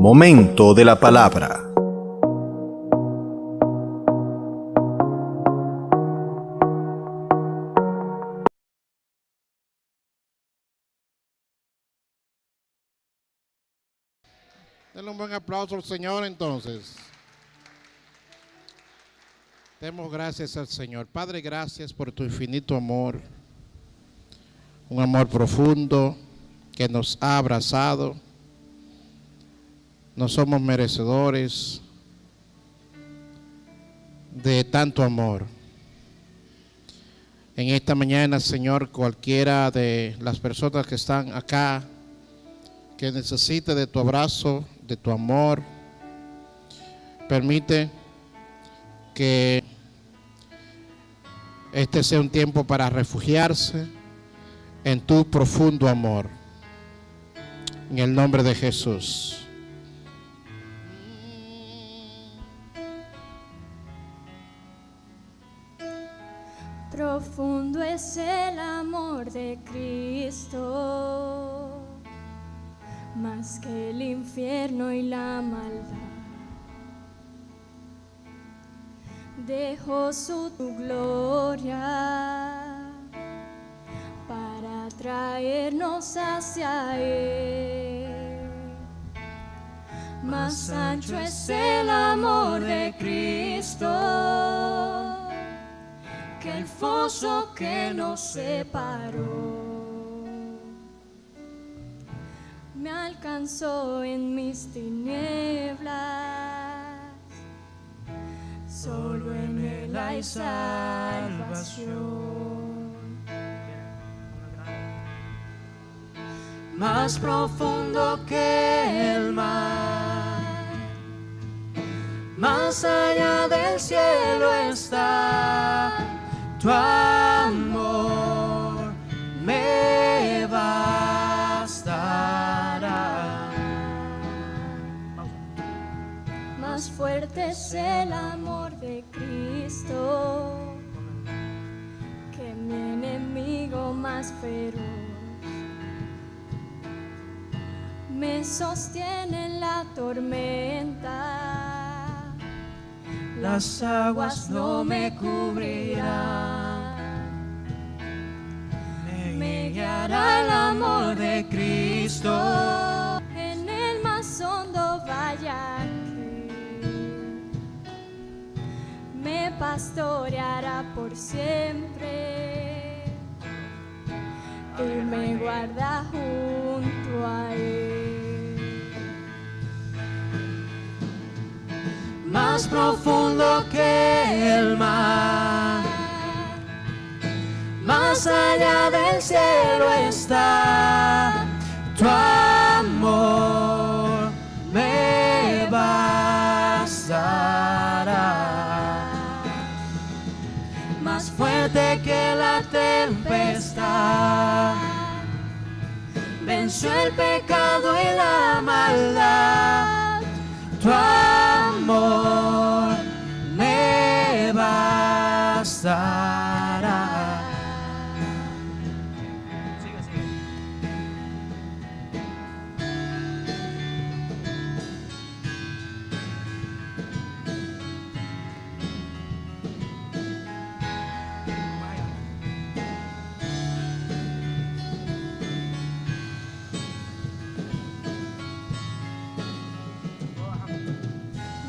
Momento de la palabra. Denle un buen aplauso al Señor entonces. Demos gracias al Señor. Padre, gracias por tu infinito amor. Un amor profundo que nos ha abrazado. No somos merecedores de tanto amor. En esta mañana, Señor, cualquiera de las personas que están acá, que necesite de tu abrazo, de tu amor, permite que este sea un tiempo para refugiarse en tu profundo amor. En el nombre de Jesús. Profundo es el amor de Cristo, más que el infierno y la maldad. Dejó su gloria para traernos hacia Él. Más ancho es el amor de Cristo que el foso que nos separó. Me alcanzó en mis tinieblas, solo en Él hay salvación. Más profundo que el mar, más allá del cielo está tu amor, me bastará. Más fuerte es el amor de Cristo que mi enemigo más feroz. Me sostiene en la tormenta, las aguas no me cubrirán. Me guiará el amor de Cristo en el más hondo valle. Me pastoreará por siempre y me guarda junto a Él. Más profundo que el mar, más allá del cielo está tu amor, me bastará. Más fuerte que la tempestad, venció el pecado y la maldad. Tu amor me bastará.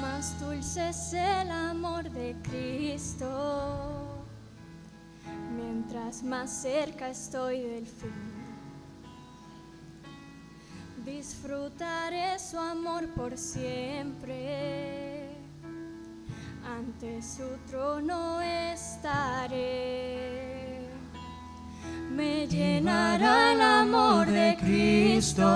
Más dulce es el amor de Cristo, mientras más cerca estoy del fin. Disfrutaré su amor por siempre, ante su trono estaré. Me llenará el amor de Cristo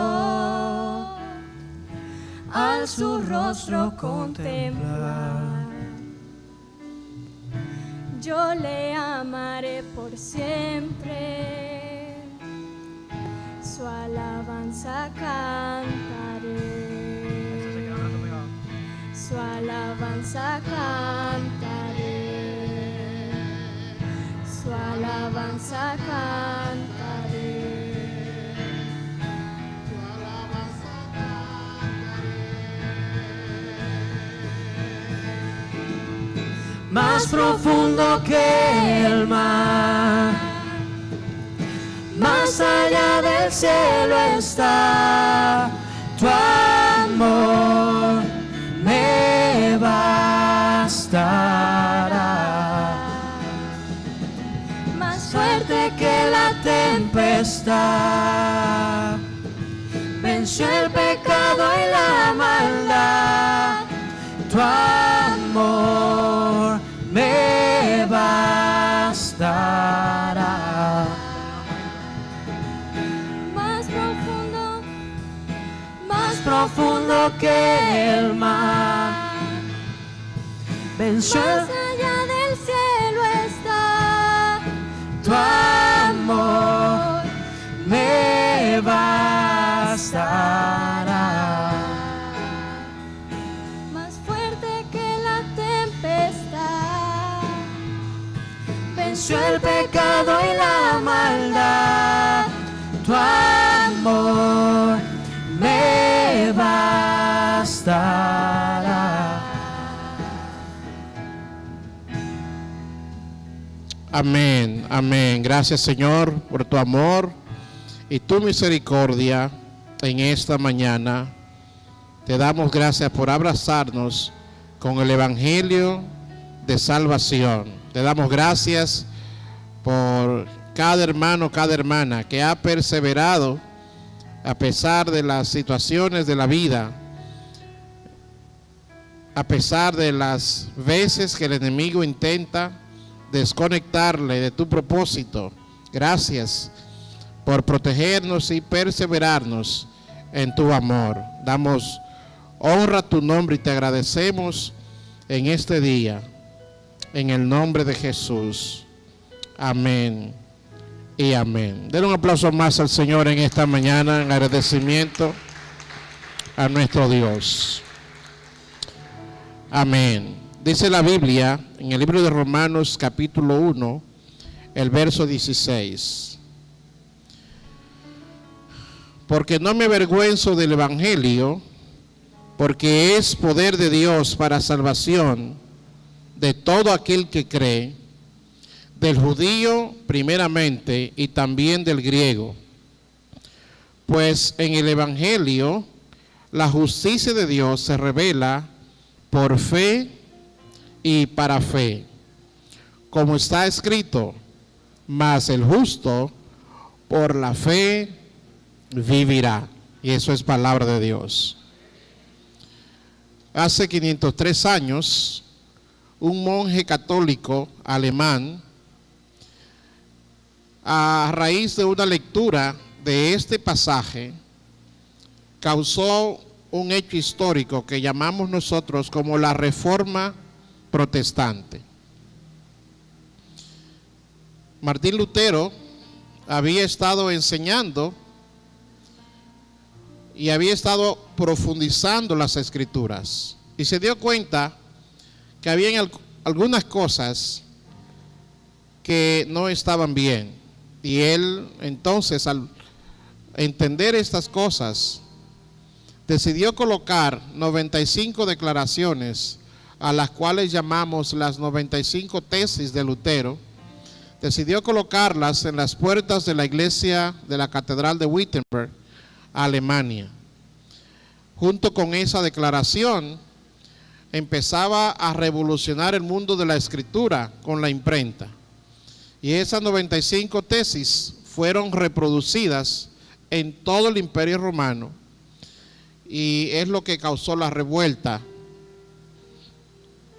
al su rostro contemplar. Yo le amaré por siempre, su alabanza cantaré, su alabanza cantaré, su alabanza cantaré. más profundo que el mar. Más allá del cielo está tu amor, me bastará. Más fuerte que la tempestad, venció el pecado y la maldad. Tu amor me bastará. Más profundo que el mar, venció Más allá del cielo está tu amor, me bastará. más fuerte que la tempestad, Venció el pecado y la maldad. Tu amor me bastará. Amén, amén. Gracias, Señor, por tu amor y tu misericordia en esta mañana. Te damos gracias por abrazarnos con el Evangelio de salvación. Te damos gracias por cada hermano, cada hermana que ha perseverado a pesar de las situaciones de la vida, a pesar de las veces que el enemigo intenta desconectarle de tu propósito. Gracias por protegernos y perseverarnos en tu amor. Damos honra a tu nombre y te agradecemos en este día, en el nombre de Jesús. Amén y amén. Den un aplauso más al Señor en esta mañana en agradecimiento a nuestro Dios. Amén. Dice la Biblia en el libro de Romanos capítulo 1, el verso 16. Porque no me avergüenzo del Evangelio, porque es poder de Dios para salvación de todo aquel que cree, del judío primeramente y también del griego. Pues en el Evangelio la justicia de Dios se revela por fe y para fe, como está escrito, mas el justo por la fe vivirá. Y eso es palabra de Dios. Hace 503 años, un monje católico alemán, a raíz de una lectura de este pasaje, causó un hecho histórico que llamamos nosotros como la Reforma Protestante. Martín Lutero había estado enseñando y había estado profundizando las Escrituras y se dio cuenta que había algunas cosas que no estaban bien. Y él entonces, al entender estas cosas, decidió colocar 95 declaraciones, a las cuales llamamos las 95 tesis de Lutero. Decidió colocarlas en las puertas de la iglesia de la Catedral de Wittenberg, Alemania. Junto con esa declaración, empezaba a revolucionar el mundo de la escritura con la imprenta. Y esas 95 tesis fueron reproducidas en todo el Imperio Romano. Y es lo que causó la revuelta,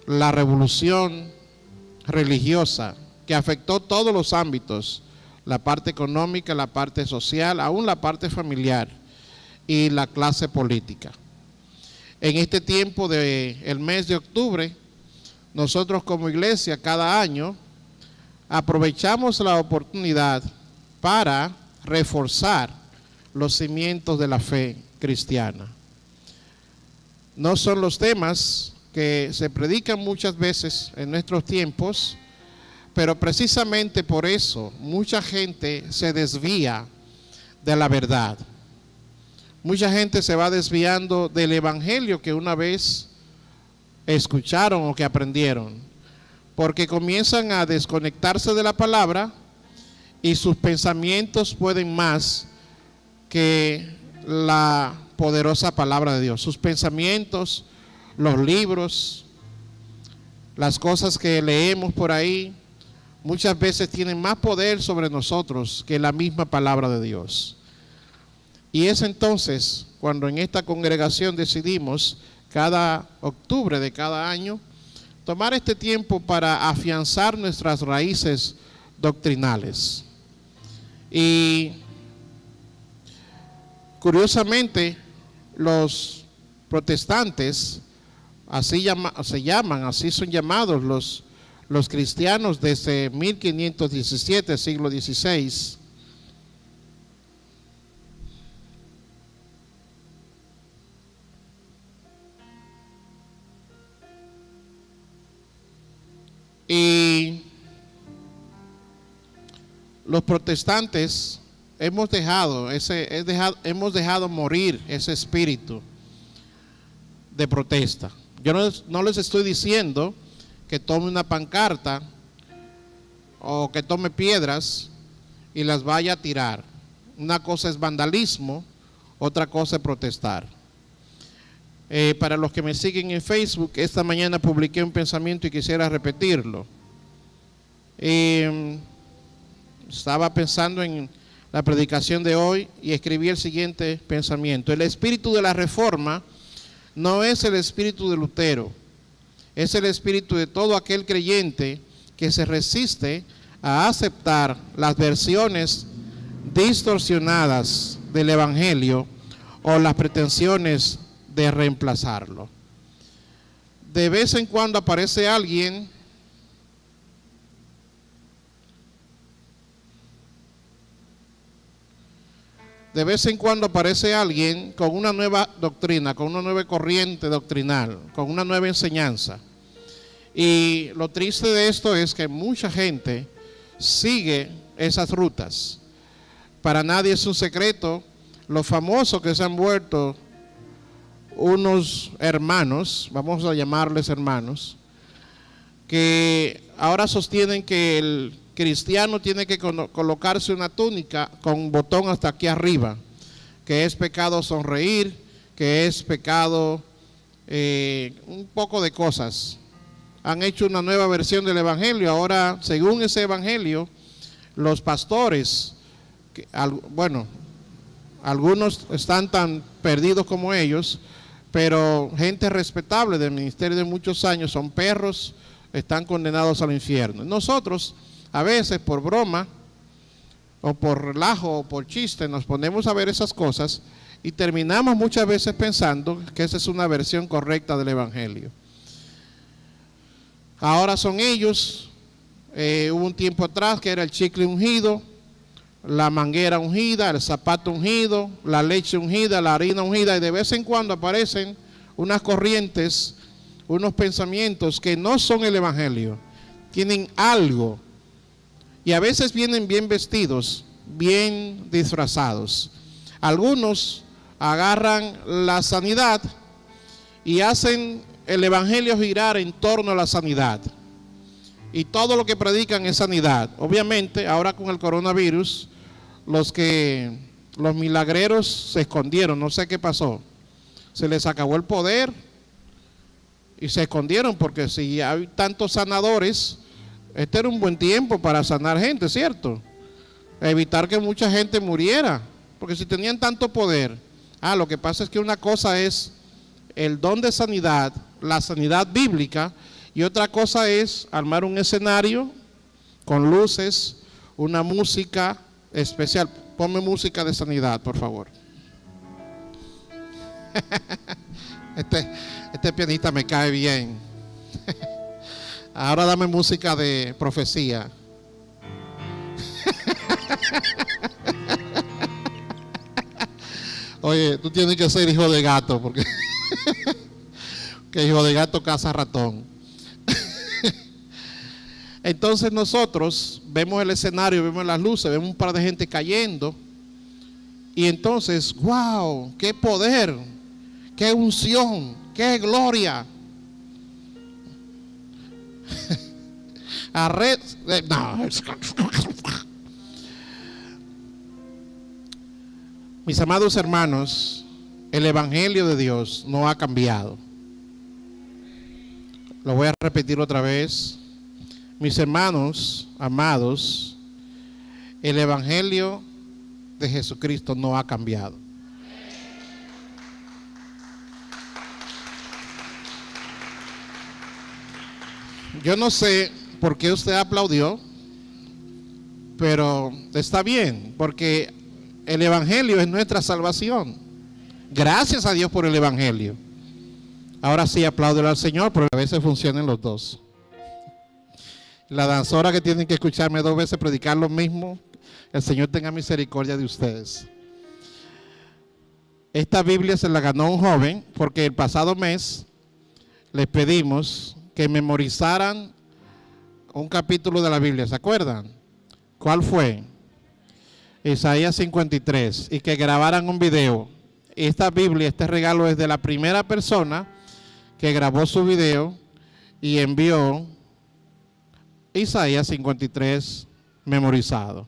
la revolución religiosa, que afectó todos los ámbitos, la parte económica, la parte social, aún la parte familiar y la clase política. En este tiempo del mes de octubre, nosotros como iglesia cada año aprovechamos la oportunidad para reforzar los cimientos de la fe cristiana. No son los temas que se predican muchas veces en nuestros tiempos, pero precisamente por eso mucha gente se desvía de la verdad. Mucha gente se va desviando del evangelio que una vez escucharon o que aprendieron, porque comienzan a desconectarse de la palabra y sus pensamientos pueden más que la poderosa palabra de Dios. Sus pensamientos, los libros, las cosas que leemos por ahí, muchas veces tienen más poder sobre nosotros que la misma palabra de Dios. Y es entonces cuando en esta congregación decidimos cada octubre de cada año tomar este tiempo para afianzar nuestras raíces doctrinales. Y curiosamente, los protestantes, así son llamados los cristianos desde 1517, siglo XVI, y los protestantes hemos dejado morir ese espíritu de protesta. Yo no les estoy diciendo que tome una pancarta o que tome piedras y las vaya a tirar. Una cosa es vandalismo, otra cosa es protestar. Para los que me siguen en Facebook, esta mañana publiqué un pensamiento y quisiera repetirlo. Estaba pensando en la predicación de hoy y escribí el siguiente pensamiento: el espíritu de la reforma no es el espíritu de Lutero, es el espíritu de todo aquel creyente que se resiste a aceptar las versiones distorsionadas del evangelio o las pretensiones de reemplazarlo. De vez en cuando aparece alguien con una nueva doctrina, con una nueva corriente doctrinal, con una nueva enseñanza. Y lo triste de esto es que mucha gente sigue esas rutas. Para nadie es un secreto lo famoso que se han vuelto unos hermanos, vamos a llamarles hermanos, que ahora sostienen que el cristiano tiene que colocarse una túnica con un botón hasta aquí arriba, que es pecado sonreír, que es pecado un poco de cosas. Han hecho una nueva versión del evangelio. Ahora, según ese evangelio, los pastores, algunos están tan perdidos como ellos, pero gente respetable del ministerio de muchos años, son perros, están condenados al infierno. Nosotros, a veces por broma, o por relajo, o por chiste, nos ponemos a ver esas cosas y terminamos muchas veces pensando que esa es una versión correcta del evangelio. Ahora son ellos. Hubo un tiempo atrás que era el chicle ungido, la manguera ungida, el zapato ungido, la leche ungida, la harina ungida, y de vez en cuando aparecen unas corrientes, unos pensamientos que no son el evangelio, tienen algo, y a veces vienen bien vestidos, bien disfrazados. Algunos agarran la sanidad y hacen el evangelio girar en torno a la sanidad, y todo lo que predican es sanidad. Obviamente ahora con el coronavirus los milagreros se escondieron, no sé qué pasó, se les acabó el poder y se escondieron, porque si hay tantos sanadores, este era un buen tiempo para sanar gente, ¿cierto? Evitar que mucha gente muriera, porque si tenían tanto poder. Lo que pasa es que una cosa es el don de sanidad, la sanidad bíblica, y otra cosa es armar un escenario con luces, una música especial. Ponme música de sanidad, por favor. Este pianista me cae bien. Ahora dame música de profecía. Oye, tú tienes que ser hijo de gato, porque que hijo de gato caza ratón. Entonces nosotros vemos el escenario, vemos las luces, vemos un par de gente cayendo, y entonces, wow, qué poder, qué unción, qué gloria. No. Mis amados hermanos, el Evangelio de Dios no ha cambiado. Lo voy a repetir otra vez. Mis hermanos, amados, el Evangelio de Jesucristo no ha cambiado. Yo no sé por qué usted aplaudió, pero está bien, porque el Evangelio es nuestra salvación. Gracias a Dios por el Evangelio. Ahora sí, apláudelo al Señor, porque a veces funcionan los dos. La danzora que tienen que escucharme 2 veces predicar lo mismo, el Señor tenga misericordia de ustedes. Esta Biblia se la ganó un joven porque el pasado mes les pedimos que memorizaran un capítulo de la Biblia, ¿se acuerdan? ¿Cuál fue? Isaías 53, y que grabaran un video. Esta Biblia, este regalo es de la primera persona que grabó su video y envió Isaías 53 memorizado.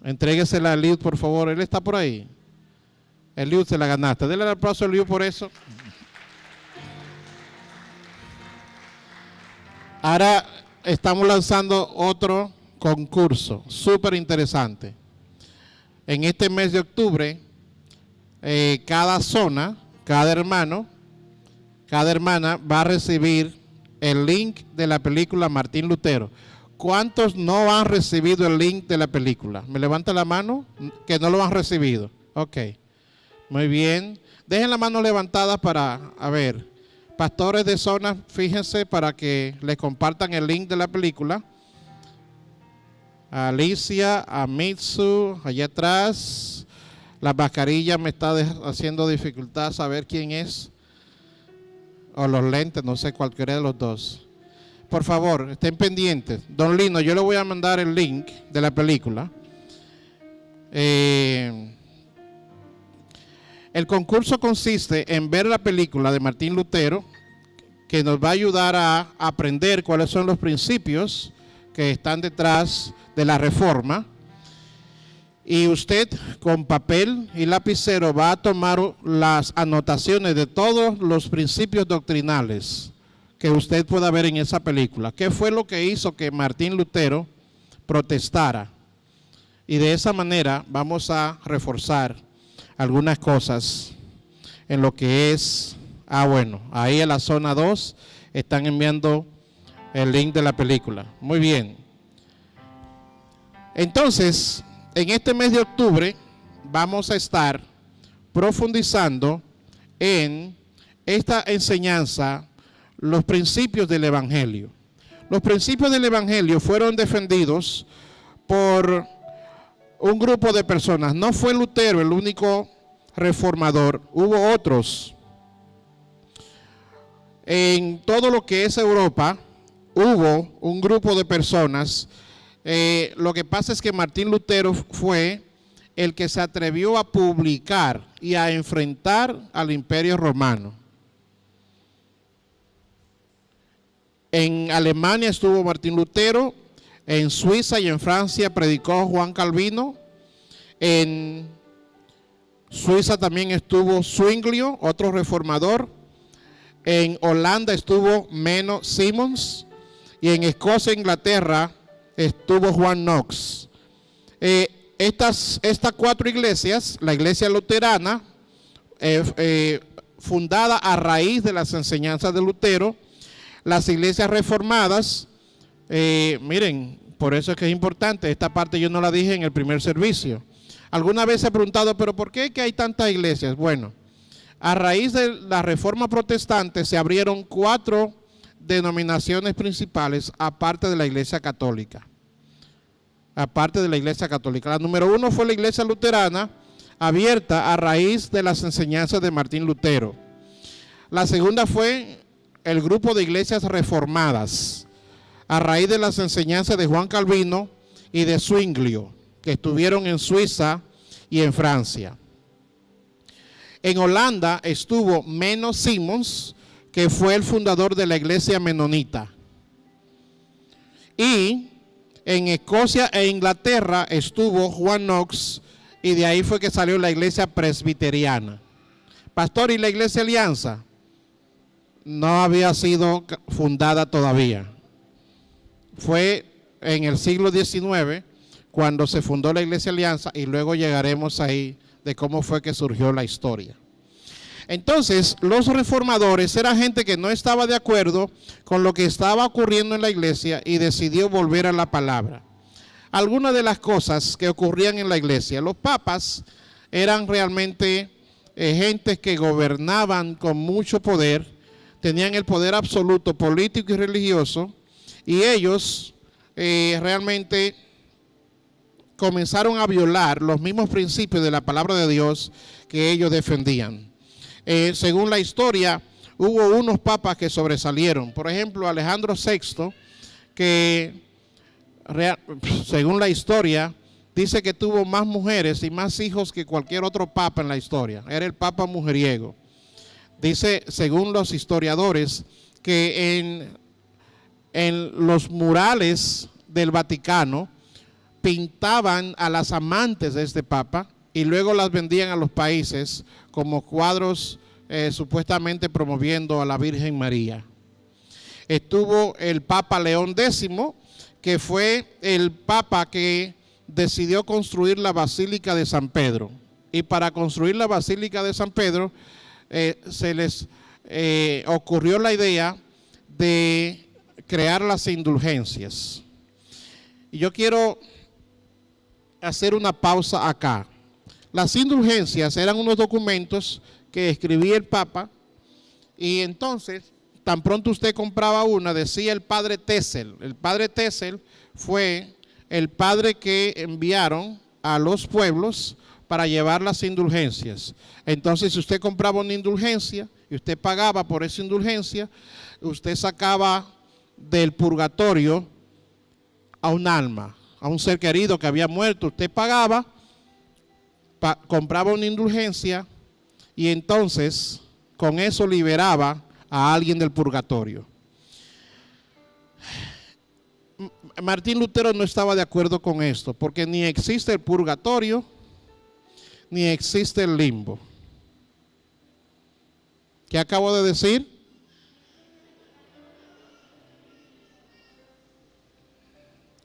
Entréguesela a Eliud, por favor. Él está por ahí. Eliud, se la ganaste. Dele el aplauso a Eliud por eso. Ahora estamos lanzando otro concurso súper interesante. En este mes de octubre, cada zona, cada hermano, cada hermana va a recibir el link de la película Martín Lutero. ¿Cuántos no han recibido el link de la película? ¿Me levanta la mano? Que no lo han recibido. Ok, muy bien. Dejen la mano levantada para, a ver, pastores de zona, fíjense para que les compartan el link de la película. A Alicia, a Mitsu, allá atrás. La mascarilla me está haciendo dificultad saber quién es. O los lentes, no sé, cualquiera de los dos. Por favor, estén pendientes. Don Lino, yo le voy a mandar el link de la película. El concurso consiste en ver la película de Martín Lutero, que nos va a ayudar a aprender cuáles son los principios que están detrás de la reforma. Y usted con papel y lapicero va a tomar las anotaciones de todos los principios doctrinales que usted pueda ver en esa película. ¿Qué fue lo que hizo que Martín Lutero protestara? Y de esa manera vamos a reforzar algunas cosas en lo que es, bueno, ahí en la zona 2 están enviando el link de la película. Muy bien. Entonces, en este mes de octubre vamos a estar profundizando en esta enseñanza, los principios del Evangelio. Los principios del Evangelio fueron defendidos por un grupo de personas. No fue Lutero el único reformador, hubo otros. En todo lo que es Europa hubo un grupo de personas. Lo que pasa es que Martín Lutero fue el que se atrevió a publicar y a enfrentar al Imperio Romano. En Alemania estuvo Martín Lutero, en Suiza y en Francia predicó Juan Calvino, en Suiza también estuvo Zwinglio, otro reformador, en Holanda estuvo Menno Simons y en Escocia e Inglaterra estuvo Juan Knox. Estas 4 iglesias, la iglesia luterana, fundada a raíz de las enseñanzas de Lutero, las iglesias reformadas, miren, por eso es que es importante, esta parte yo no la dije en el primer servicio. Alguna vez he preguntado, pero ¿por qué que hay tantas iglesias? Bueno, a raíz de la reforma protestante se abrieron 4 denominaciones principales aparte de la iglesia católica. Aparte de la iglesia católica. La número 1 fue la iglesia luterana, abierta a raíz de las enseñanzas de Martín Lutero. La segunda fue el grupo de iglesias reformadas, a raíz de las enseñanzas de Juan Calvino y de Zwinglio, que estuvieron en Suiza y en Francia. En Holanda estuvo Menno Simons, que fue el fundador de la iglesia menonita. Y en Escocia e Inglaterra estuvo Juan Knox, y de ahí fue que salió la iglesia presbiteriana. Pastor, ¿y la iglesia Alianza? No había sido fundada todavía. Fue en el siglo XIX cuando se fundó la iglesia Alianza, y luego llegaremos ahí de cómo fue que surgió la historia. Entonces, los reformadores eran gente que no estaba de acuerdo con lo que estaba ocurriendo en la iglesia y decidió volver a la palabra. Algunas de las cosas que ocurrían en la iglesia: los papas eran realmente gentes que gobernaban con mucho poder, tenían el poder absoluto político y religioso, y ellos realmente comenzaron a violar los mismos principios de la palabra de Dios que ellos defendían. Según la historia, hubo unos papas que sobresalieron. Por ejemplo, Alejandro VI, que según la historia dice que tuvo más mujeres y más hijos que cualquier otro papa en la historia. Era el papa mujeriego. Dice, según los historiadores, que en los murales del Vaticano pintaban a las amantes de este papa y luego las vendían a los países como cuadros supuestamente promoviendo a la Virgen María. Estuvo el Papa León X, que fue el papa que decidió construir la Basílica de San Pedro. Y para construir la Basílica de San Pedro se les ocurrió la idea de crear las indulgencias. Y yo quiero hacer una pausa acá. Las indulgencias eran unos documentos que escribía el Papa, y entonces, tan pronto usted compraba una, decía el padre Texel. El padre Texel fue el padre que enviaron a los pueblos para llevar las indulgencias. Entonces, si usted compraba una indulgencia y usted pagaba por esa indulgencia, usted sacaba del purgatorio a un alma, a un ser querido que había muerto. Usted pagaba, compraba una indulgencia, y entonces con eso liberaba a alguien del purgatorio. Martín Lutero no estaba de acuerdo con esto, porque ni existe el purgatorio ni existe el limbo. ¿Qué acabo de decir?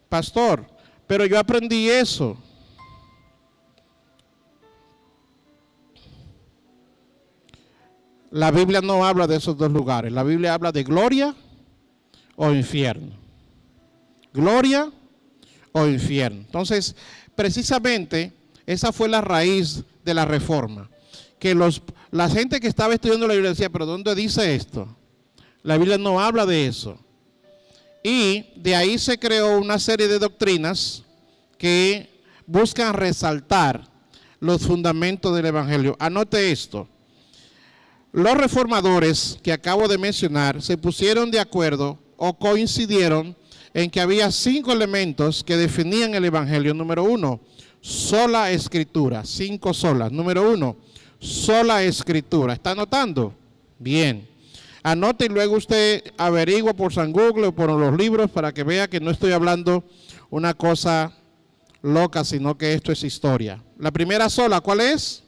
Pastor, pero yo aprendí eso. La Biblia no habla de esos dos lugares. La Biblia habla de gloria o infierno. Gloria o infierno. Entonces, precisamente, esa fue la raíz de la reforma. Que la gente que estaba estudiando la Biblia decía, pero ¿dónde dice esto? La Biblia no habla de eso. Y de ahí se creó una serie de doctrinas que buscan resaltar los fundamentos del Evangelio. Anote esto. Los reformadores que acabo de mencionar se pusieron de acuerdo o coincidieron en que había 5 elementos que definían el Evangelio. Número 1, sola escritura, 5 solas. Número 1, sola escritura. ¿Está anotando? Bien. Anote y luego usted averigua por San Google o por los libros para que vea que no estoy hablando una cosa loca, sino que esto es historia. La primera sola, ¿cuál es?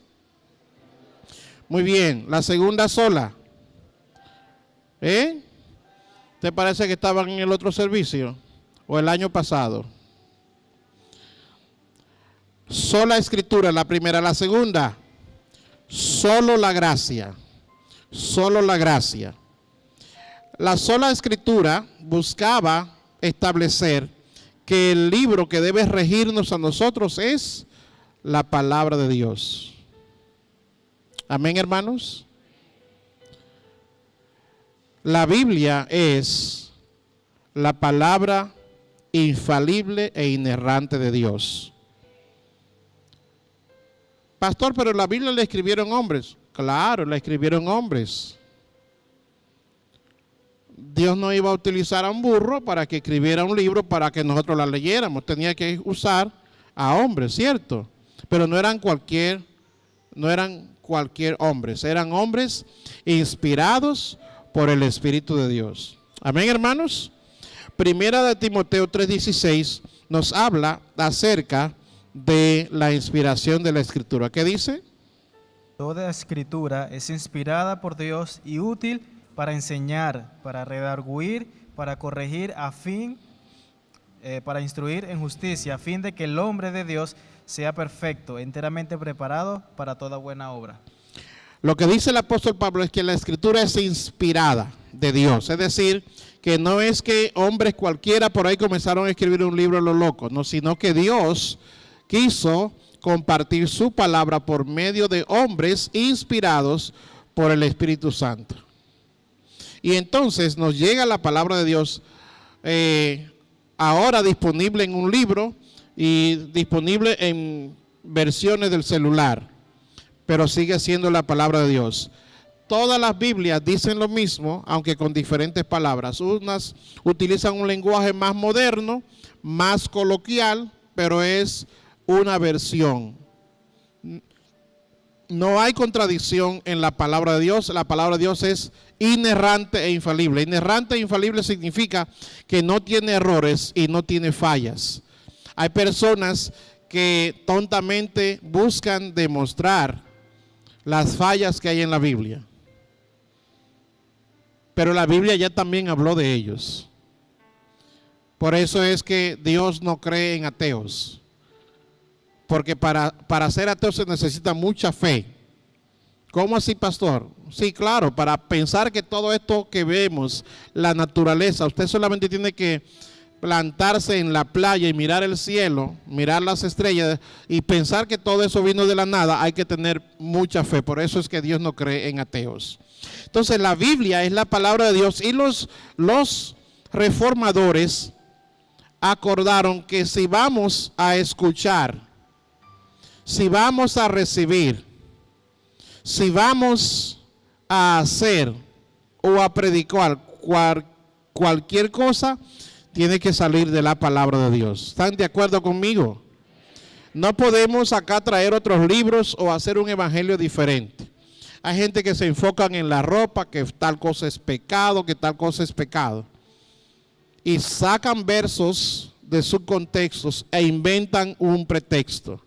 Muy bien. La segunda sola. ¿Te parece que estaban en el otro servicio? ¿O el año pasado? Sola escritura, la primera. La segunda, solo la gracia. Solo la gracia. La sola escritura buscaba establecer que el libro que debe regirnos a nosotros es la palabra de Dios. Amén, hermanos. La Biblia es la palabra infalible e inerrante de Dios. Pastor, pero la Biblia la escribieron hombres. Claro, la escribieron hombres. Dios no iba a utilizar a un burro para que escribiera un libro para que nosotros la leyéramos. Tenía que usar a hombres, ¿cierto? Pero no eran cualquier hombres. Eran hombres inspirados por el Espíritu de Dios. Amén, hermanos. Primera de Timoteo 3:16 nos habla acerca de la inspiración de la Escritura. ¿Qué dice? Toda escritura es inspirada por Dios y útil para enseñar, para redarguir, para corregir, para instruir en justicia, a fin de que el hombre de Dios sea perfecto, enteramente preparado para toda buena obra. Lo que dice el apóstol Pablo es que la Escritura es inspirada de Dios, es decir, que no es que hombres cualquiera por ahí comenzaron a escribir un libro a lo loco, no, sino que Dios quiso compartir su palabra por medio de hombres inspirados por el Espíritu Santo. Y entonces nos llega la palabra de Dios ahora disponible en un libro y disponible en versiones del celular, pero sigue siendo la palabra de Dios. Todas las Biblias dicen lo mismo, aunque con diferentes palabras. Unas utilizan un lenguaje más moderno, más coloquial, pero es una versión. No hay contradicción en la palabra de Dios. La palabra de Dios es inerrante e infalible. Inerrante e infalible significa que no tiene errores y no tiene fallas. Hay personas que tontamente buscan demostrar las fallas que hay en la Biblia. Pero la Biblia ya también habló de ellos. Por eso es que Dios no cree en ateos. Porque para ser ateo se necesita mucha fe. ¿Cómo así, pastor? Sí, claro, para pensar que todo esto que vemos, la naturaleza, usted solamente tiene que plantarse en la playa y mirar el cielo, mirar las estrellas y pensar que todo eso vino de la nada. Hay que tener mucha fe. Por eso es que Dios no cree en ateos. Entonces la Biblia es la palabra de Dios y los reformadores acordaron que si vamos a escuchar, si vamos a recibir, si vamos a hacer o a predicar cualquier cosa, tiene que salir de la palabra de Dios. ¿Están de acuerdo conmigo? No podemos acá traer otros libros o hacer un evangelio diferente. Hay gente que se enfocan en la ropa, que tal cosa es pecado, que tal cosa es pecado. Y sacan versos de sus contextos e inventan un pretexto.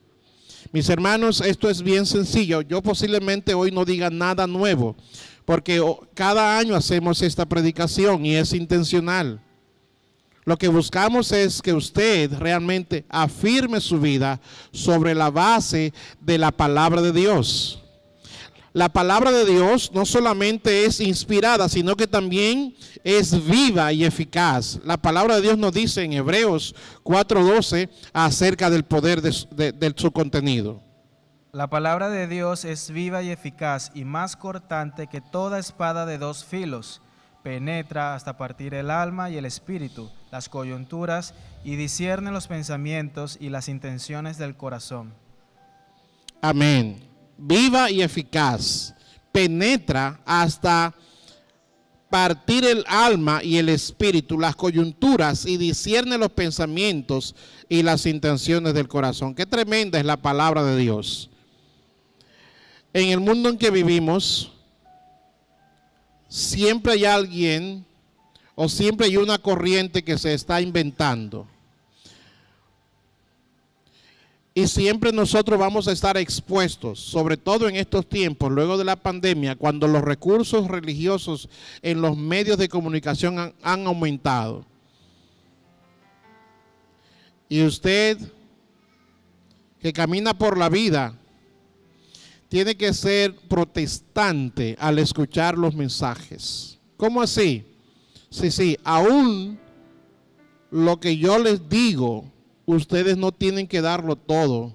Mis hermanos, esto es bien sencillo. Yo posiblemente hoy no diga nada nuevo, porque cada año hacemos esta predicación y es intencional. Lo que buscamos es que usted realmente afirme su vida sobre la base de la palabra de Dios. La palabra de Dios no solamente es inspirada, sino que también es viva y eficaz. La palabra de Dios nos dice en Hebreos 4:12 acerca del poder de su contenido. La palabra de Dios es viva y eficaz y más cortante que toda espada de dos filos. Penetra hasta partir el alma y el espíritu, las coyunturas, y discierne los pensamientos y las intenciones del corazón. Amén. Viva y eficaz, penetra hasta partir el alma y el espíritu, las coyunturas, y discierne los pensamientos y las intenciones del corazón. Qué tremenda es la palabra de Dios. En el mundo en que vivimos, siempre hay alguien o siempre hay una corriente que se está inventando. Y siempre nosotros vamos a estar expuestos, sobre todo en estos tiempos, luego de la pandemia, cuando los recursos religiosos en los medios de comunicación han aumentado. Y usted, que camina por la vida, tiene que ser protestante al escuchar los mensajes. ¿Cómo así? Sí, aún lo que yo les digo, ustedes no tienen que darlo todo.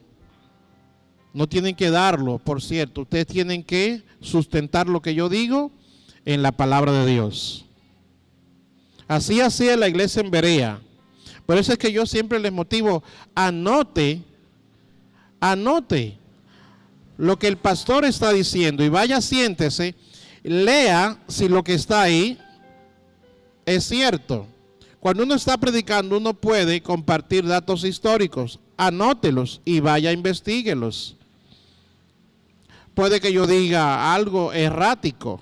No tienen que darlo, por cierto. Ustedes tienen que sustentar lo que yo digo en la palabra de Dios. Así hacía la iglesia en Berea. Por eso es que yo siempre les motivo, anote lo que el pastor está diciendo y vaya, siéntese, lea si lo que está ahí es cierto. Cuando uno está predicando, uno puede compartir datos históricos, anótelos y vaya, investíguelos. Puede que yo diga algo errático,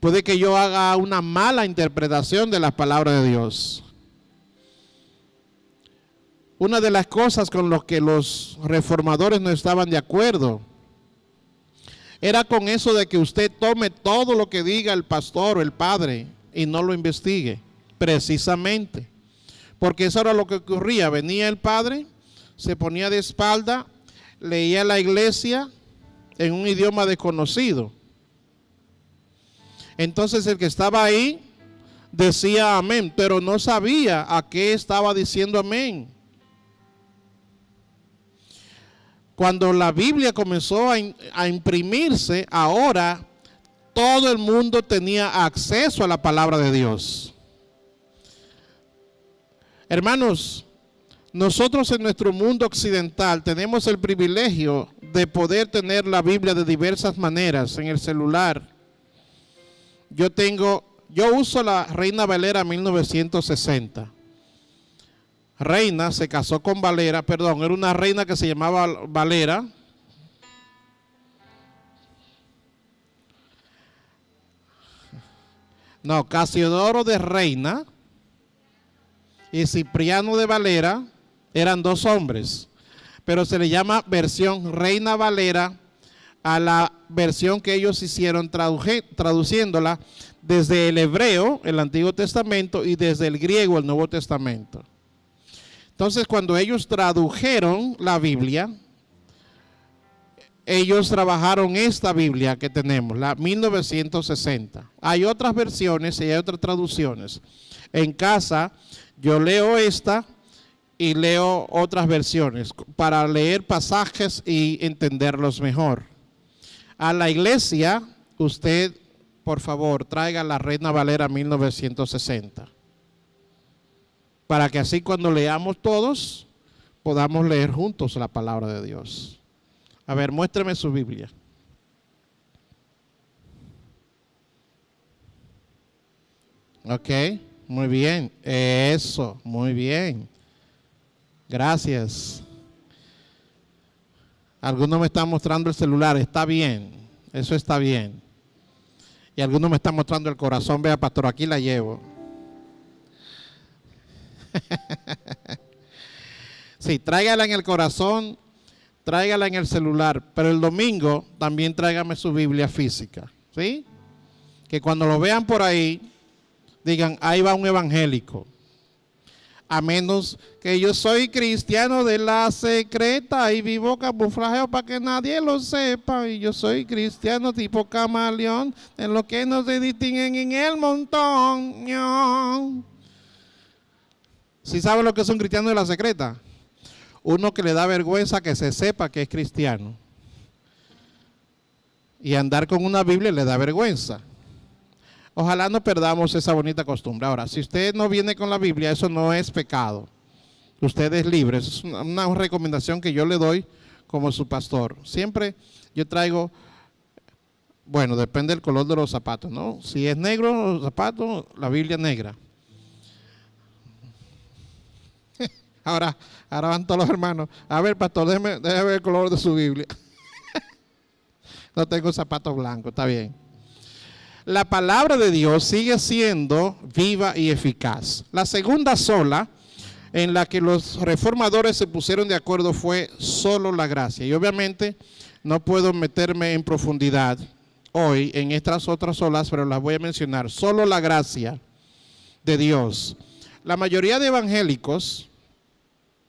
puede que yo haga una mala interpretación de las palabras de Dios. Una de las cosas con las que los reformadores no estaban de acuerdo era con eso de que usted tome todo lo que diga el pastor o el padre y no lo investigue, precisamente. Porque eso era lo que ocurría. Venía el padre, se ponía de espalda, leía la iglesia en un idioma desconocido. Entonces el que estaba ahí decía amén, pero no sabía a qué estaba diciendo amén. Cuando la Biblia comenzó a imprimirse, ahora todo el mundo tenía acceso a la palabra de Dios. Hermanos, nosotros en nuestro mundo occidental tenemos el privilegio de poder tener la Biblia de diversas maneras en el celular. Yo uso la Reina Valera 1960. Reina se casó con Valera, perdón, era una reina que se llamaba Valera. No, Casiodoro de Reina y Cipriano de Valera eran dos hombres, pero se le llama versión Reina Valera a la versión que ellos hicieron traduciéndola desde el hebreo, el Antiguo Testamento, y desde el griego, el Nuevo Testamento. Entonces, cuando ellos tradujeron la Biblia, ellos trabajaron esta Biblia que tenemos, la 1960. Hay otras versiones y hay otras traducciones. En casa, yo leo esta y leo otras versiones para leer pasajes y entenderlos mejor. A la iglesia, usted, por favor, traiga la Reina Valera 1960. Para que así cuando leamos todos, podamos leer juntos la palabra de Dios. A ver, muéstreme su Biblia. Ok, muy bien. Eso, muy bien. Gracias. Algunos me están mostrando el celular, está bien, eso está bien. Y algunos me están mostrando el corazón, vea pastor, aquí la llevo. Sí, tráigala en el corazón, tráigala en el celular, pero el domingo también tráigame su Biblia física, ¿sí? Que cuando lo vean por ahí, digan, ahí va un evangélico. A menos que yo soy cristiano de la secreta y vivo camuflajeado para que nadie lo sepa. Y yo soy cristiano tipo camaleón, en lo que no se distinguen en el montón. ¿Sí saben lo que es un cristiano de la secreta? Uno que le da vergüenza que se sepa que es cristiano. Y andar con una Biblia le da vergüenza. Ojalá no perdamos esa bonita costumbre. Ahora, si usted no viene con la Biblia, eso no es pecado. Usted es libre. Eso es una recomendación que yo le doy como su pastor. Siempre yo traigo, bueno, depende del color de los zapatos, ¿no? Si es negro los zapatos, la Biblia negra. Ahora van todos los hermanos. A ver, pastor, déjeme ver el color de su Biblia. No tengo zapatos blancos, está bien. La palabra de Dios sigue siendo viva y eficaz. La segunda sola en la que los reformadores se pusieron de acuerdo fue solo la gracia. Y obviamente no puedo meterme en profundidad hoy en estas otras solas, pero las voy a mencionar. Solo la gracia de Dios. La mayoría de evangélicos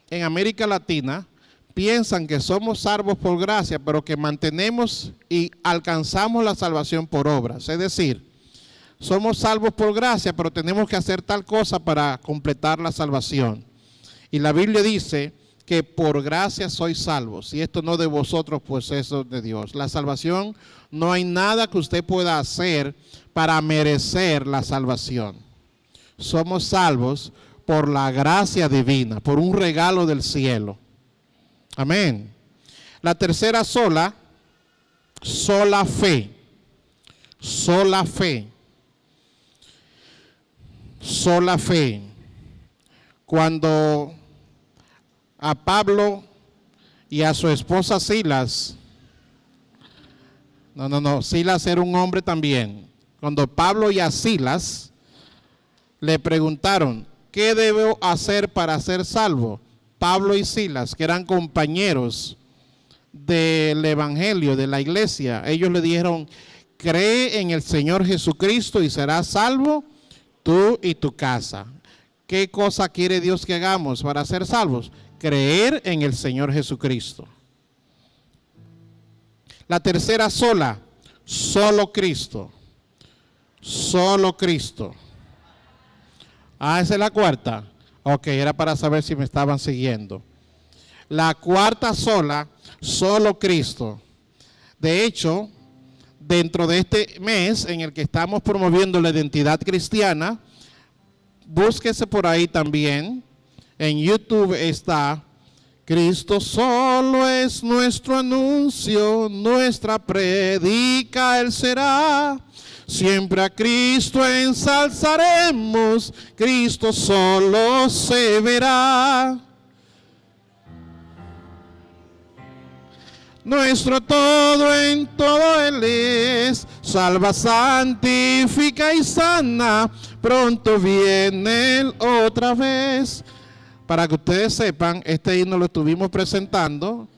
en América Latina piensan que somos salvos por gracia, pero que mantenemos y alcanzamos la salvación por obras. Es decir, somos salvos por gracia, pero tenemos que hacer tal cosa para completar la salvación. Y la Biblia dice que por gracia sois salvos, y esto no de vosotros, pues eso de Dios. La salvación, no hay nada que usted pueda hacer para merecer la salvación. Somos salvos por la gracia divina, por un regalo del cielo. Amén. La tercera sola, sola fe. Sola fe. Sola fe. Cuando a Pablo y a su esposa Silas, Silas era un hombre también, cuando Pablo y a Silas le preguntaron, ¿qué debo hacer para ser salvo? Pablo y Silas, que eran compañeros del evangelio, de la iglesia, ellos le dijeron, cree en el Señor Jesucristo y serás salvo tú y tu casa. ¿Qué cosa quiere Dios que hagamos para ser salvos? Creer en el Señor Jesucristo. La tercera sola, solo Cristo. Solo Cristo. Ah, esa es la cuarta. Ok, era para saber si me estaban siguiendo. La cuarta sola, solo Cristo. De hecho, dentro de este mes en el que estamos promoviendo la identidad cristiana, búsquese por ahí también. En YouTube está Cristo solo es nuestro anuncio, nuestra predica Él será. Siempre a Cristo ensalzaremos, Cristo solo se verá. Nuestro todo en todo Él es, salva, santifica y sana, pronto viene Él otra vez. Para que ustedes sepan, este himno lo estuvimos presentando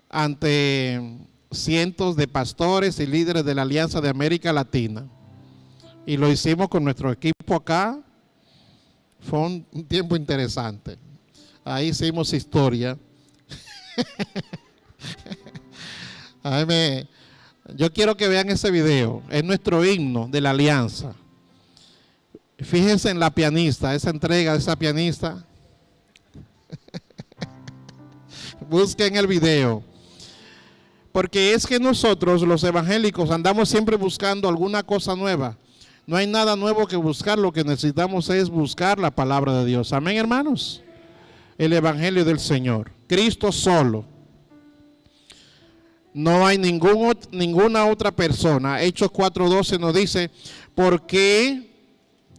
ante cientos de pastores y líderes de la Alianza de América Latina. Y lo hicimos con nuestro equipo acá. Fue un tiempo interesante. Ahí hicimos historia. Yo quiero que vean ese video. Es nuestro himno de la Alianza. Fíjense en la pianista, esa entrega de esa pianista. Busquen el video. Porque es que nosotros, los evangélicos, andamos siempre buscando alguna cosa nueva. No hay nada nuevo que buscar, lo que necesitamos es buscar la palabra de Dios. Amén, hermanos. El evangelio del Señor. Cristo solo. No hay ninguna otra persona. Hechos 4:12 nos dice, porque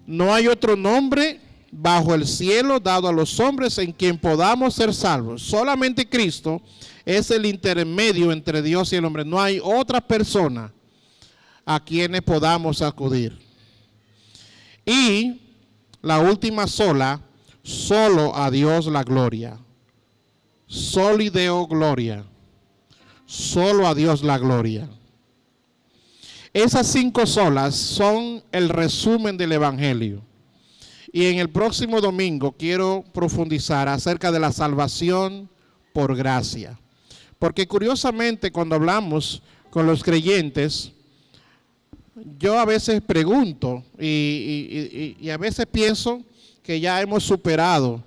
no hay otro nombre bajo el cielo dado a los hombres en quien podamos ser salvos. Solamente Cristo es el intermedio entre Dios y el hombre. No hay otra persona a quienes podamos acudir. Y la última sola, solo a Dios la gloria. Soli Deo gloria. Solo a Dios la gloria. Esas 5 solas son el resumen del evangelio. Y en el próximo domingo quiero profundizar acerca de la salvación por gracia. Porque curiosamente cuando hablamos con los creyentes, yo a veces pregunto y a veces pienso que ya hemos superado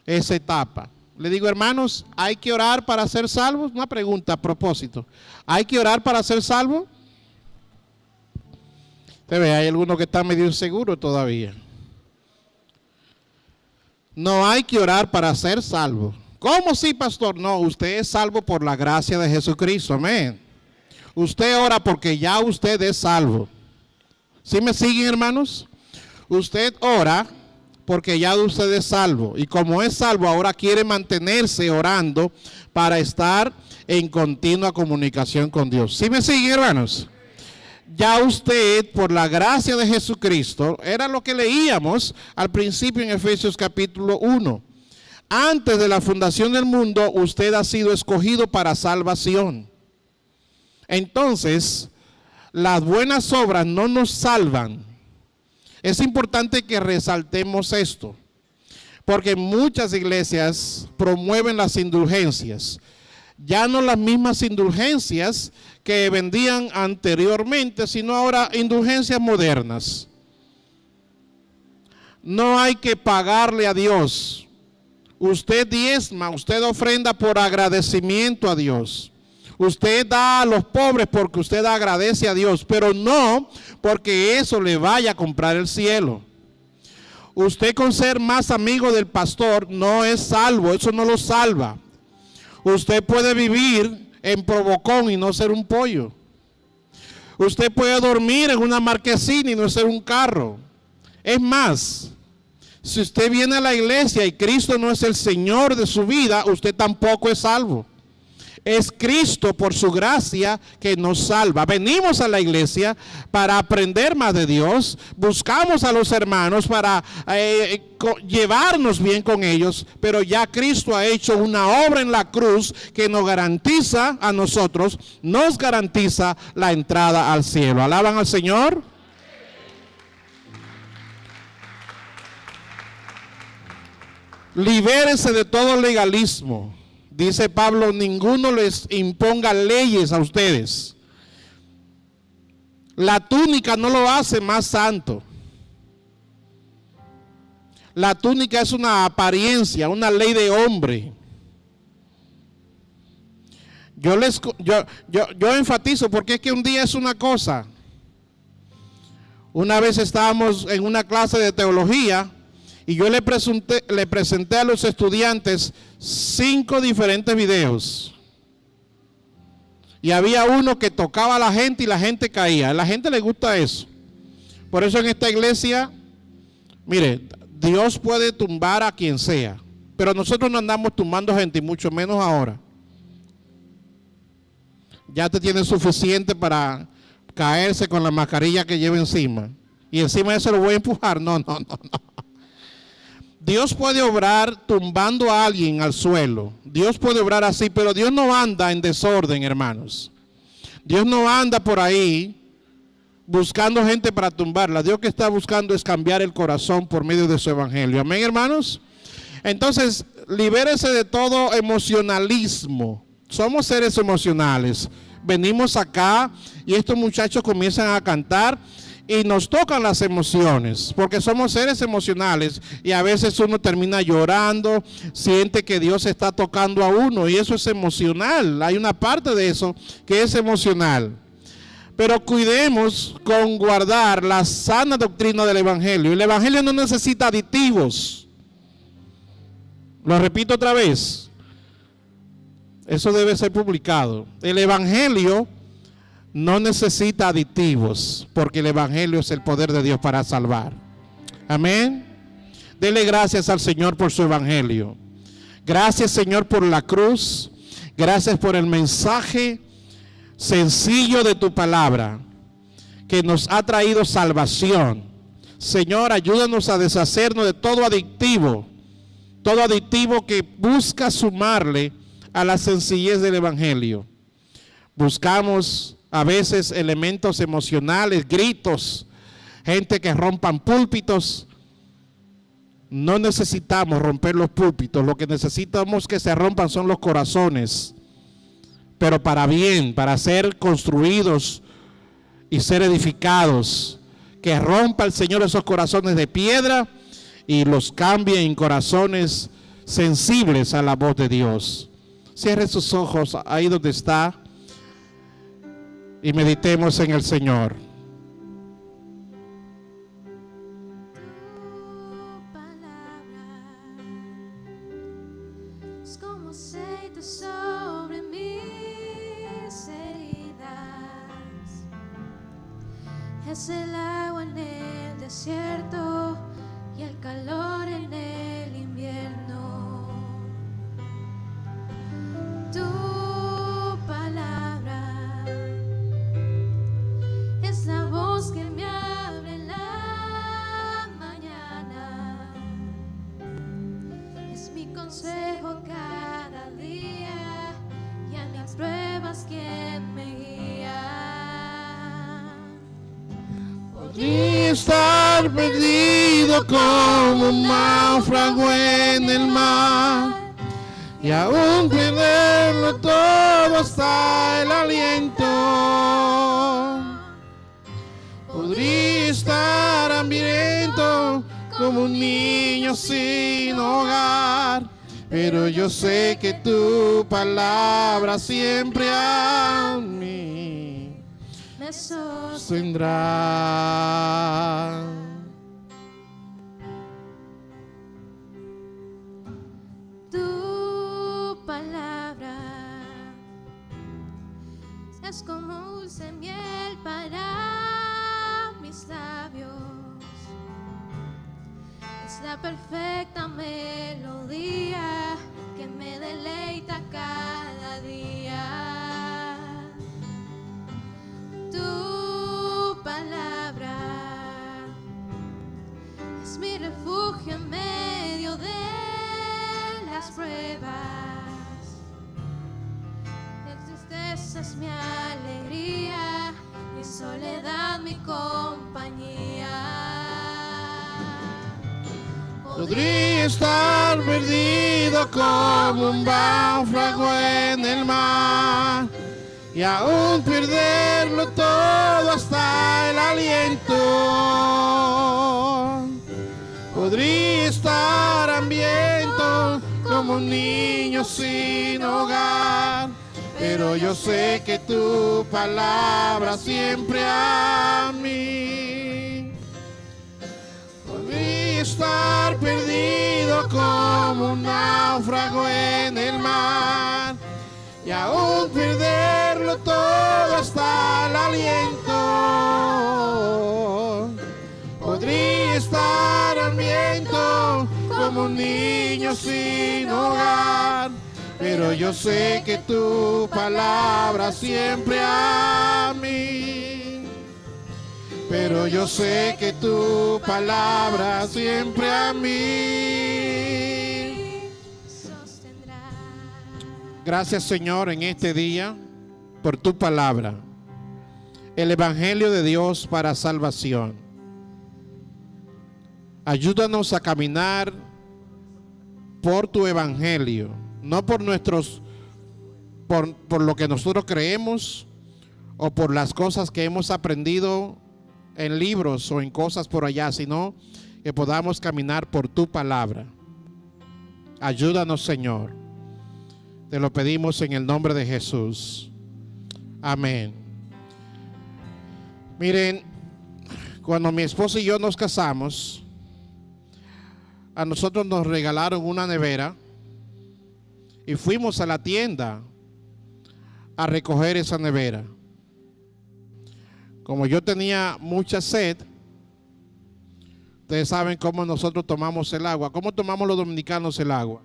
esa etapa. Le digo, hermanos, ¿hay que orar para ser salvos? Una pregunta a propósito. ¿Hay que orar para ser salvos? Usted ve, hay algunos que están medio inseguros todavía. No hay que orar para ser salvo. ¿Cómo sí, pastor? No, usted es salvo por la gracia de Jesucristo. Amén. Usted ora porque ya usted es salvo. ¿Sí me siguen, hermanos? Usted ora porque ya usted es salvo. Y como es salvo, ahora quiere mantenerse orando para estar en continua comunicación con Dios. ¿Sí me siguen, hermanos? Ya usted, por la gracia de Jesucristo, era lo que leíamos al principio en Efesios capítulo 1. Antes de la fundación del mundo, usted ha sido escogido para salvación. Entonces, las buenas obras no nos salvan. Es importante que resaltemos esto, porque muchas iglesias promueven las indulgencias. Ya no las mismas indulgencias que vendían anteriormente, sino ahora indulgencias modernas. No hay que pagarle a Dios. Usted diezma, usted ofrenda por agradecimiento a Dios. Usted da a los pobres porque usted agradece a Dios, pero no porque eso le vaya a comprar el cielo. Usted con ser más amigo del pastor no es salvo, eso no lo salva. Usted puede vivir en Provocón y no ser un pollo. Usted puede dormir en una marquesina y no ser un carro. Es más, si usted viene a la iglesia y Cristo no es el Señor de su vida, usted tampoco es salvo. Es Cristo por su gracia que nos salva. Venimos a la iglesia para aprender más de Dios. Buscamos a los hermanos para llevarnos bien con ellos. Pero ya Cristo ha hecho una obra en la cruz que nos garantiza a nosotros, nos garantiza la entrada al cielo. ¿Alaban al Señor? Libérese de todo legalismo. Dice Pablo, ninguno les imponga leyes a ustedes. La túnica no lo hace más santo. La túnica es una apariencia, una ley de hombre. Yo enfatizo porque es que un día es una cosa. Una vez estábamos en una clase de teología y yo le presenté a los estudiantes 5 diferentes videos. Y había uno que tocaba a la gente y la gente caía. A la gente le gusta eso. Por eso en esta iglesia, mire, Dios puede tumbar a quien sea. Pero nosotros no andamos tumbando gente, y mucho menos ahora. Ya te tiene suficiente para caerse con la mascarilla que lleva encima. Y encima de eso lo voy a empujar. No. Dios puede obrar tumbando a alguien al suelo. Dios puede obrar así, pero Dios no anda en desorden, hermanos. Dios no anda por ahí buscando gente para tumbarla. Dios que está buscando es cambiar el corazón por medio de su evangelio. Amén, hermanos. Entonces, libérese de todo emocionalismo. Somos seres emocionales. Venimos acá y estos muchachos comienzan a cantar y nos tocan las emociones, porque somos seres emocionales y a veces uno termina llorando, siente que Dios está tocando a uno y eso es emocional. Hay una parte de eso que es emocional. Pero cuidemos con guardar la sana doctrina del evangelio. El evangelio no necesita aditivos. Lo repito otra vez. Eso debe ser publicado. El evangelio no necesita aditivos, porque el evangelio es el poder de Dios para salvar. Amén. Dele gracias al Señor por su evangelio. Gracias, Señor, por la cruz. Gracias por el mensaje sencillo de tu palabra, que nos ha traído salvación. Señor, ayúdanos a deshacernos de todo adictivo que busca sumarle a la sencillez del evangelio. Buscamos a veces elementos emocionales, gritos, gente que rompan púlpitos. No necesitamos romper los púlpitos, lo que necesitamos que se rompan son los corazones, pero para bien, para ser construidos y ser edificados. Que rompa el Señor esos corazones de piedra y los cambie en corazones sensibles a la voz de Dios. Cierre sus ojos ahí donde está y meditemos en el Señor. Tu palabra es como aceite sobre mis heridas. Es el agua en el desierto y el calor en el invierno. Tu palabra es la voz que me abre en la mañana. Es mi consejo cada día y a mis pruebas quien me guía. Podría estar perdido como un náufrago en el mar, y aún perderlo todo hasta el aliento. Podría estar hambriento como un niño sin hogar, pero yo sé que tu palabra siempre a mí Me sostendrá. sostendrá. Tu palabra es como dulce miel para mis labios. Es la perfecta melodía que me deleita cada día. es mi alegría y en soledad mi compañía. Podría estar perdido como un náufrago en el mar y aún perderlo todo hasta el aliento. Podría estar hambriento como un niño sin hogar, pero yo sé que tu palabra siempre a mí. Podría estar perdido como un náufrago en el mar y aún perderlo todo hasta el aliento. Podría estar hambriento como un niño sin hogar, pero yo sé que tu palabra siempre a mí. Pero yo sé que tu palabra siempre a mí Sostendrá. Gracias, Señor, en este día por tu palabra, el Evangelio de Dios para salvación. Ayúdanos a caminar por tu Evangelio, no por por lo que nosotros creemos o por las cosas que hemos aprendido en libros o en cosas por allá, sino que podamos caminar por tu palabra. Ayúdanos, Señor. Te lo pedimos en el nombre de Jesús. Amén. Miren, cuando mi esposa y yo nos casamos, a nosotros nos regalaron una nevera y fuimos a la tienda a recoger esa nevera. Como yo tenía mucha sed, ustedes saben cómo nosotros tomamos el agua. ¿Cómo tomamos los dominicanos el agua?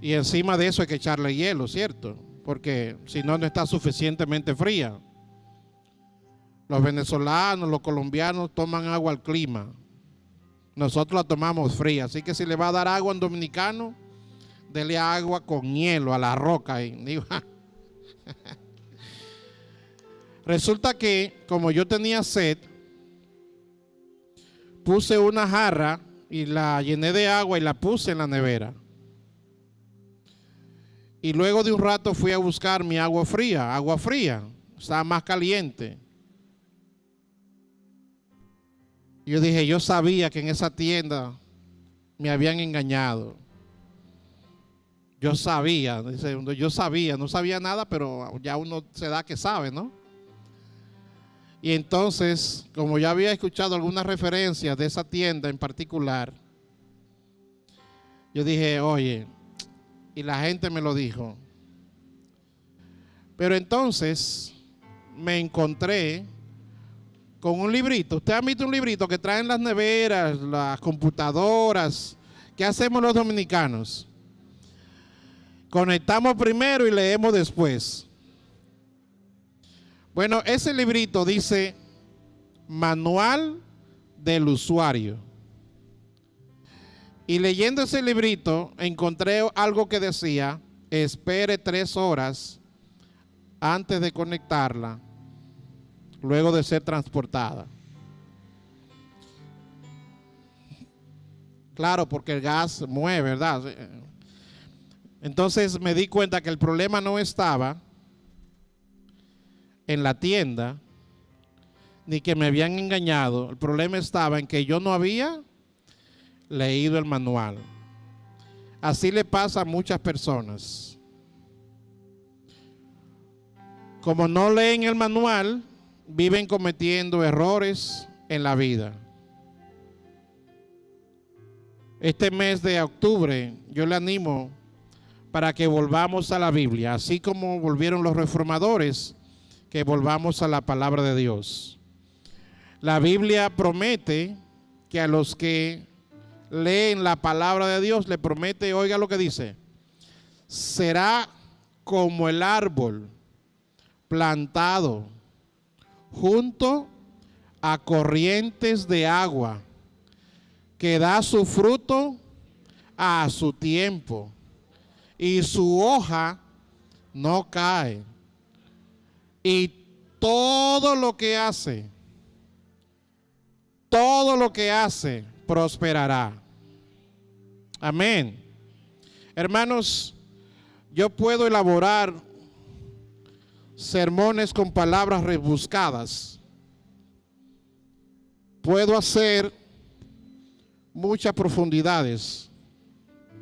Y encima de eso hay que echarle hielo, ¿cierto? Porque si no, no está suficientemente fría. Los venezolanos, los colombianos toman agua al clima. Nosotros la tomamos fría. Así que si le va a dar agua a un dominicano, dele agua con hielo a la roca. Y digo, resulta que como yo tenía sed, puse una jarra y la llené de agua y la puse en la nevera. Y luego de un rato fui a buscar mi agua fría, estaba más caliente. Yo dije, yo sabía que en esa tienda me habían engañado. Yo sabía, no sabía nada, pero ya uno se da que sabe, ¿no? Y entonces, como ya había escuchado algunas referencias de esa tienda en particular, yo dije, oye, y la gente me lo dijo. Pero entonces me encontré con un librito. ¿Usted ha visto un librito que traen las neveras, las computadoras? ¿Qué hacemos los dominicanos? Conectamos primero y leemos después. Bueno, ese librito dice Manual del Usuario. Y leyendo ese librito encontré algo que decía, espere 3 horas antes de conectarla, luego de ser transportada. Claro, porque el gas mueve, ¿verdad? Entonces me di cuenta que el problema no estaba en la tienda, ni que me habían engañado. El problema estaba en que yo no había leído el manual. Así le pasa a muchas personas. Como no leen el manual, viven cometiendo errores en la vida. Este mes de octubre yo le animo para que volvamos a la Biblia, así como volvieron los reformadores, que volvamos a la palabra de Dios. La Biblia promete que a los que leen la palabra de Dios, le promete, oiga lo que dice, será como el árbol plantado junto a corrientes de agua, que da su fruto a su tiempo, y su hoja no cae. Y todo lo que hace prosperará. Amén. Hermanos, yo puedo elaborar sermones con palabras rebuscadas. Puedo hacer muchas profundidades.